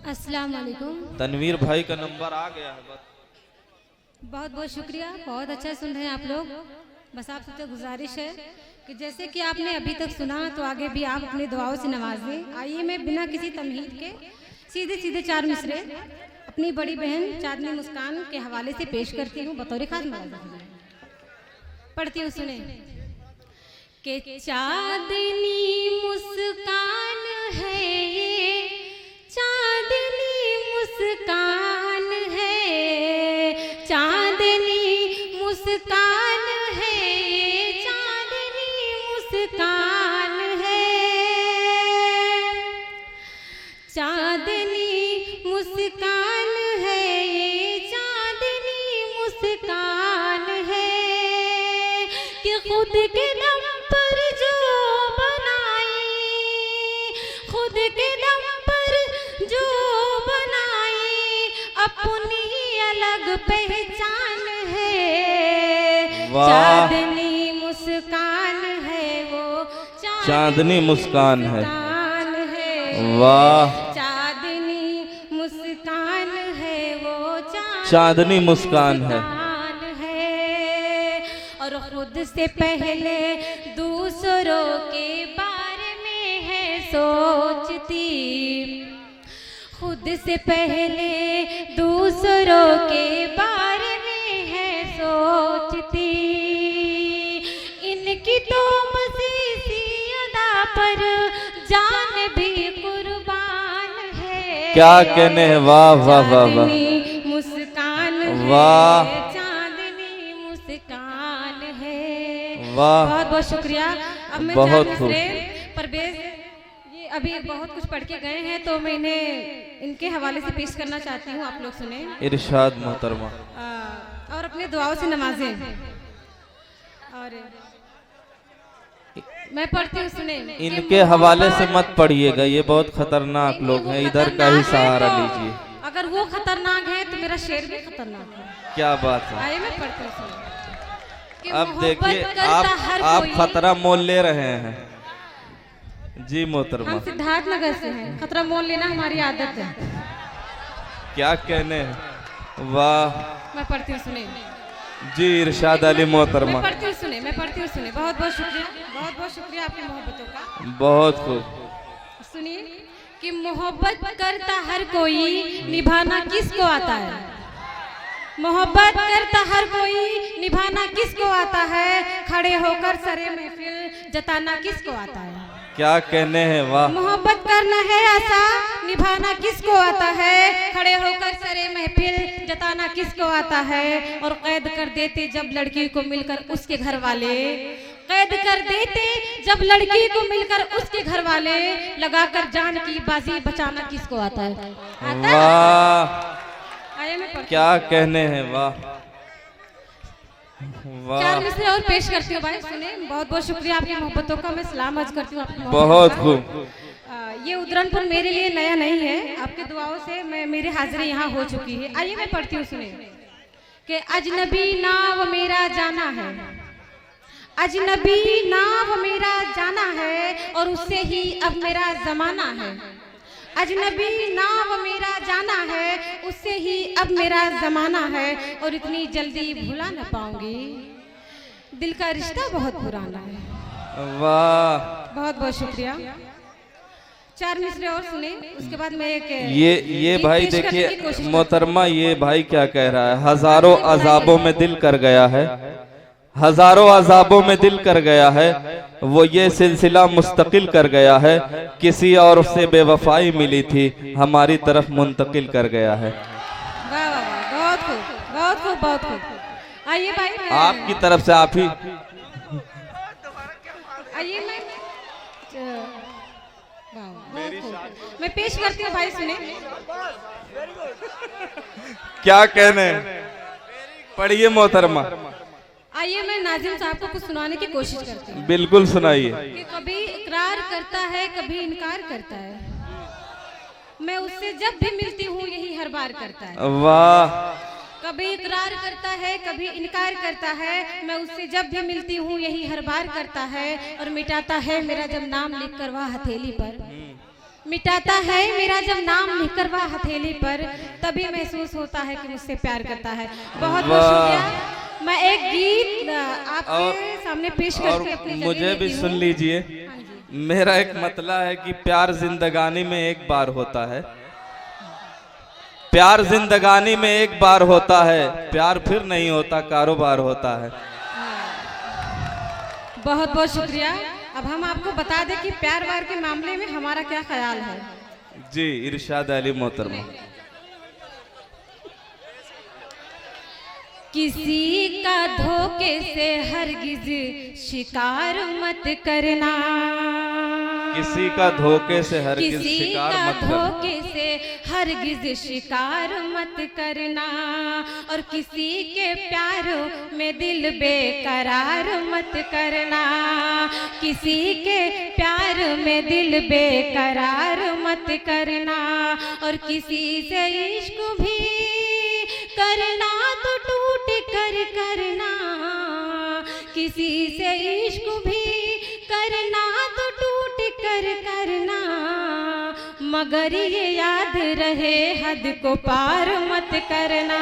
अस्सलाम वालेकुम। तनवीर भाई का नंबर आ गया है बस। बहुत बहुत शुक्रिया, बहुत अच्छा सुन रहे हैं आप लोग। बस आप सबसे गुजारिश है कि जैसे कि आपने अभी तक सुना तो आगे भी आप अपनी दुआओं से नवाजें। आइए मैं बिना किसी तमहीद के सीधे सीधे चार मिसरे अपनी बड़ी बहन चांदनी मुस्कान के हवाले से पेश करती हूँ बतौर खास मौजूद। पढ़ती हूँ, सुने कि चांदनी मुस्कान है ये, चांदनी मुस्कान है, चांदनी मुस्कान है ये, चांदनी मुस्कान है, चांदनी मुस्कान है ये, चांदनी मुस्कान है कि खुद के दम पर जो बनाई, खुद के दम पर जो बनाई अपनी अलग पहचान है। चांदनी मुस्कान है वो, चांदनी मुस्कान है। है वाह, चांदनी मुस्कान है वो, चांदनी मुस्कान है। और खुद से पहले दूसरों के बारे में है सोचती, खुद से पहले दूसरों के बारे में है सोचती, इनकी तो मसीसी अदा पर जान भी कुर्बान है। क्या कहने हैं, वाह वाह वाह वाह, मुस्कान वाह, चांदनी मुस्कान है। वाह, बहुत बहुत शुक्रिया। अब मैं बहुत चार खूब। मिसरे परवेज ये अभी बहुत कुछ पढ़ के गए हैं तो मैं इन्हें इनके हवाले से पेश करना चाहती हूँ, आप लोग सुने इरशाद मोहतरमा। और अपने दुआओं से नवाजें। और मैं पढ़ती हूँ, सुने इनके हवाले से मत पढ़िएगा, ये बहुत खतरनाक लोग हैं, इधर का ही सहारा लीजिए। अगर वो खतरनाक है तो मेरा शेर भी खतरनाक है। क्या बात है। आइए मैं पढ़ती हूँ, सुने कि अब मोहब्बत देखिए करता हर आप कोई- खतरा मोल ले रहे हैं। जी मोहतरमा, हम सिद्धार्थ नगर से हैं, खतरा मोल लेना हमारी आदत है। क्या कहने हैं, वाह। मैं पढ़ती हूँ, सुने जी इरशाद अली मोहतरमा, मैं पढ़ती हूँ, सुने मैं पढ़ती हूँ, सुने बहुत बहुत शुक्रिया, बहुत बहुत शुक्रिया आपकी मोहब्बतों का। बहुत खूब। सुनिए कि मोहब्बत करता हर कोई, निभाना किसको आता है। मोहब्बत करता हर कोई, निभाना किसको आता है, खड़े होकर सरे महफिल जताना किसको आता है। क्या कहने हैं, वाह। मोहब्बत करना है ऐसा, निभाना किसको आता है, खड़े होकर सरे महफिल जताना किसको आता है। और कैद कर देते जब लड़की को मिलकर उसके घर वाले, कैद कर देते जब लड़की को मिलकर उसके घर वाले, लगाकर जान की बाजी बचाना किसको आता है। आता है? वाह, आइए मैं पढ़ती क्या कहने हैं, वाह हूँ। वाह, चार मिसरे और पेश करती हूँ भाई, सुने बहुत बहुत शुक्रिया आपकी मोहब्बतों का। मैं सलाम अर्ज करती हूँ आपकी मोहब्बतों बहुत का। खूब। ये उदरनपुर मेरे लिए नया नहीं है, आपके दुआओं से मेरी हाजिरी यहाँ हो चुकी है। आइए मैं पढ़ती हूँ, सुने कि अजनबी नाव मेरा जाना है, अजनबी नाव मेरा जाना है और उससे ही अब मेरा जमाना है। अजनबी नाव मेरा जाना है, उससे ही अब मेरा जमाना है, और इतनी जल्दी भुला न पाऊंगी, दिल का रिश्ता बहुत पुराना है। वाह, बहुत बहुत शुक्रिया। चार मिसरे और सुने, उसके बाद मैं एक ये गीत भाई पेश करने की देखिए कोशिश करती मोहतरमा, ये भाई क्या कह रहा है, हजारों अजाबों में दिल कर गया है, हजारों अजाबों में दिल कर गया है, वो ये सिलसिला मुस्तकिल कर गया है, किसी और से बेवफाई मिली थी हमारी तरफ मुंतकिल कर गया है। वाह वाह वाह, बहुत खूब बहुत खूब बहुत खूब। आइए भाई आपकी तरफ से आप ही। आइए मैं पेश करती हूँ भाई, सुने क्या कहने, पढ़िए मोहतरमा। आइए मैं नाजिम साहब को कुछ सुनाने की कोशिश करती हूँ। बिल्कुल सुनाइए। कि कभी इकरार करता है कभी इनकार करता है, मैं उससे जब भी मिलती हूँ यही हर बार करता है। वाह, कभी इकरार करता है कभी इनकार करता है, मैं उससे जब भी मिलती हूँ यही हर बार करता है, और मिटाता है मेरा जब नाम लिखकर वह हथेली पर, मिटाता है मेरा जब नाम लिखकर वह हथेली पर, तभी महसूस होता है कि मुझसे प्यार करता है। बहुत बहुत शुक्रिया। मैं एक गीत आपके सामने पेश करके अपनी जगह मुझे भी लेती हूँ। सुन लीजिए। मेरा एक मतला है कि प्यार जिंदगानी में एक बार होता है, प्यार जिंदगानी में एक बार होता है, प्यार फिर नहीं होता, कारोबार होता है। बहुत बहुत शुक्रिया। अब हम आपको बता दें कि प्यार वार के मामले में हमारा क्या ख्याल है। जी, इरशाद अली मोहतरमा। किसी का धोखे से हरगिज शिकार मत करना, किसी का धोखे से हरगिज किसी शिकार का मत करना, धोखे से हरगिज शिकार मत करना, और किसी के प्यार में दिल बेकरार मत करना, किसी के प्यार में दिल बेकरार मत करना, और किसी से इश्क भी करना तो टूट कर करना, किसी से इश्क भी करना तो टूट कर करना, मगर ये याद रहे हद को पार मत करना,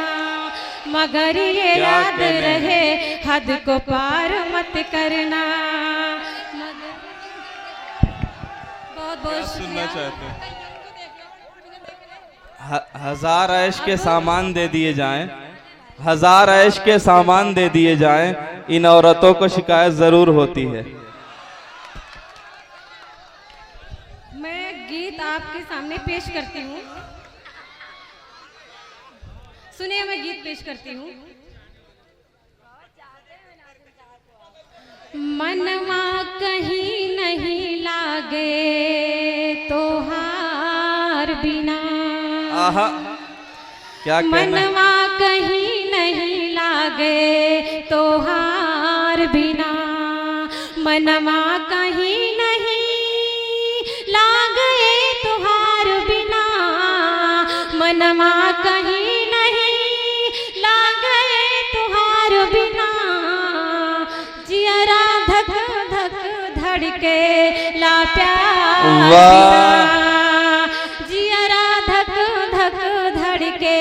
मगर ये याद रहे हद को पार मत करना। बहुत बहुत सुनना चाहते हैं। हजार ऐश के सामान दे दिए जाएं, हजार ऐश के सामान दे दिए जाएं, इन औरतों को शिकायत जरूर होती है। मैं गीत आपके सामने पेश करती हूँ, सुनिए मैं गीत पेश करती हूँ। मनवा कहीं नहीं लागे तोहार बिना, आहा, क्या कहना है? मनवा कहीं नहीं लागे तोहार बिना, मनवा कहीं नहीं लागे तोहार बिना, मनवा कहीं नहीं लागे तोहार बिना, जियरा धक धक धड़के ला प्यार बिना, जियरा धक धक धड़के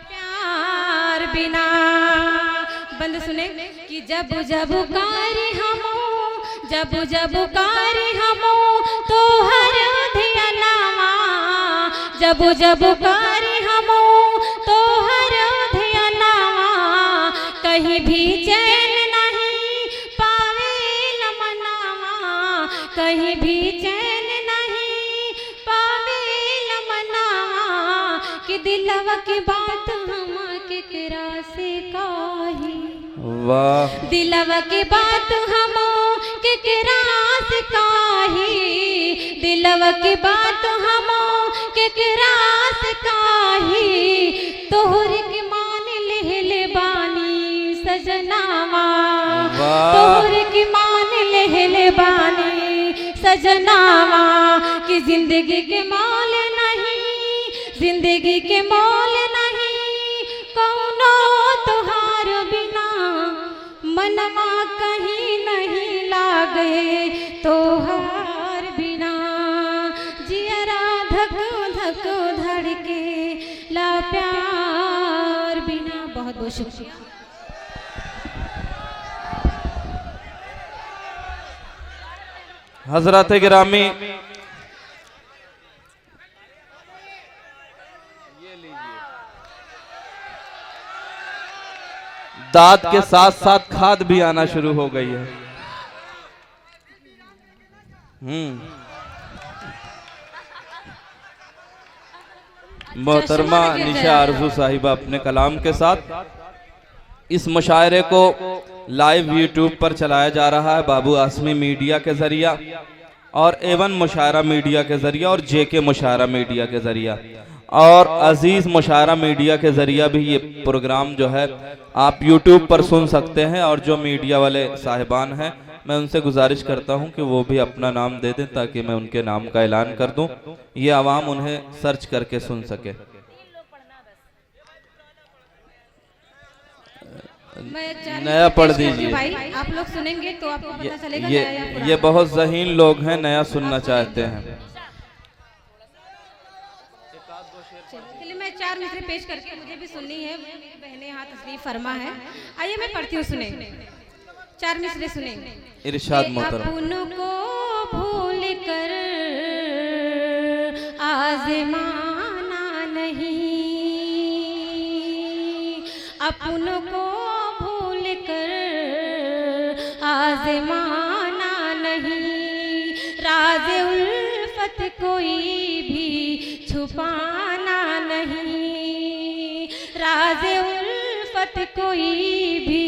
प्यार बिना। बंद सुने कि जब जब कारी हमो, जब जब कारी हमो तो हर धियनावा, जब जब कारी हमो तो हर धियनावा, कहीं भी चैन नहीं पावे लमनावा, कहीं भी चैन नहीं पावे लमनावा, कि दिलवा की बात हम केकरा से कही, वाह, दिलवा की बात हम केकरा से कही, दिलवा की बात हम केकरा से कही, तोहर के मान ले बानी सजनावा, तोहर के मान ले बानी सजनावा, कि जिंदगी के मोल नहीं, जिंदगी के मोल नहीं कौनो तोहार बिना, मनवा कहीं नहीं लागे तोहार बिना, जियरा धक धक धड़के ला प्यार बिना। बहुत बहुत शुक्रिया। हजरत गिरामी, दाद के साथ साथ खाद भी आना शुरू हो गई है। मोहतरमा निशा आरजू साहिबा अपने कलाम के साथ इस मुशायरे को लाइव यूट्यूब पर चलाया जा रहा है, बाबू आसमी मीडिया के जरिया और एवन मुशायरा मीडिया के जरिया और जेके मुशायरा मीडिया के जरिया और अजीज मुशायरा मीडिया के जरिया भी ये प्रोग्राम जो है आप यूट्यूब पर सुन सकते हैं। और जो मीडिया वाले साहिबान हैं, मैं उनसे गुजारिश करता हूं कि वो भी अपना नाम दे दें ताकि मैं उनके नाम का ऐलान कर दूं, ये आवाम उन्हें सर्च करके सुन सके। नया पढ़ दीजिए भाई, आप लोग सुनेंगे तो आपको पता चलेगा नया या पुराना। ये बहुत ज़हीन लोग हैं, नया सुनना चाहते हैं। चलिए मैं 4 मिसरे पेश करके मुझे भी सुननी है, मेरी बहनें यहाँ तशरीफ फरमा है। आइए मैं पढ़ती हूँ, सुने 4 मिसरे सुने। इरशाद मोहतरम। अपनों को भूल कर आज़माना नहीं, अपनों को भूल कर आज़माना नहीं, राज़ उल्फत कोई भी छुपाना नहीं, राज़ उल्फत कोई भी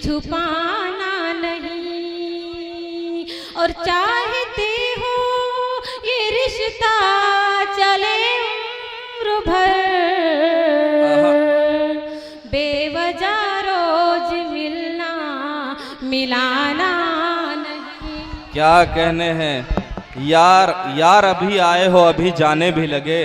छुपाना नहीं। और चाहते हो ये रिश्ता चले उम्र भर, बेवजह रोज मिलना मिलाना नहीं। क्या कहने हैं यार, यार अभी आए हो अभी जाने भी लगे।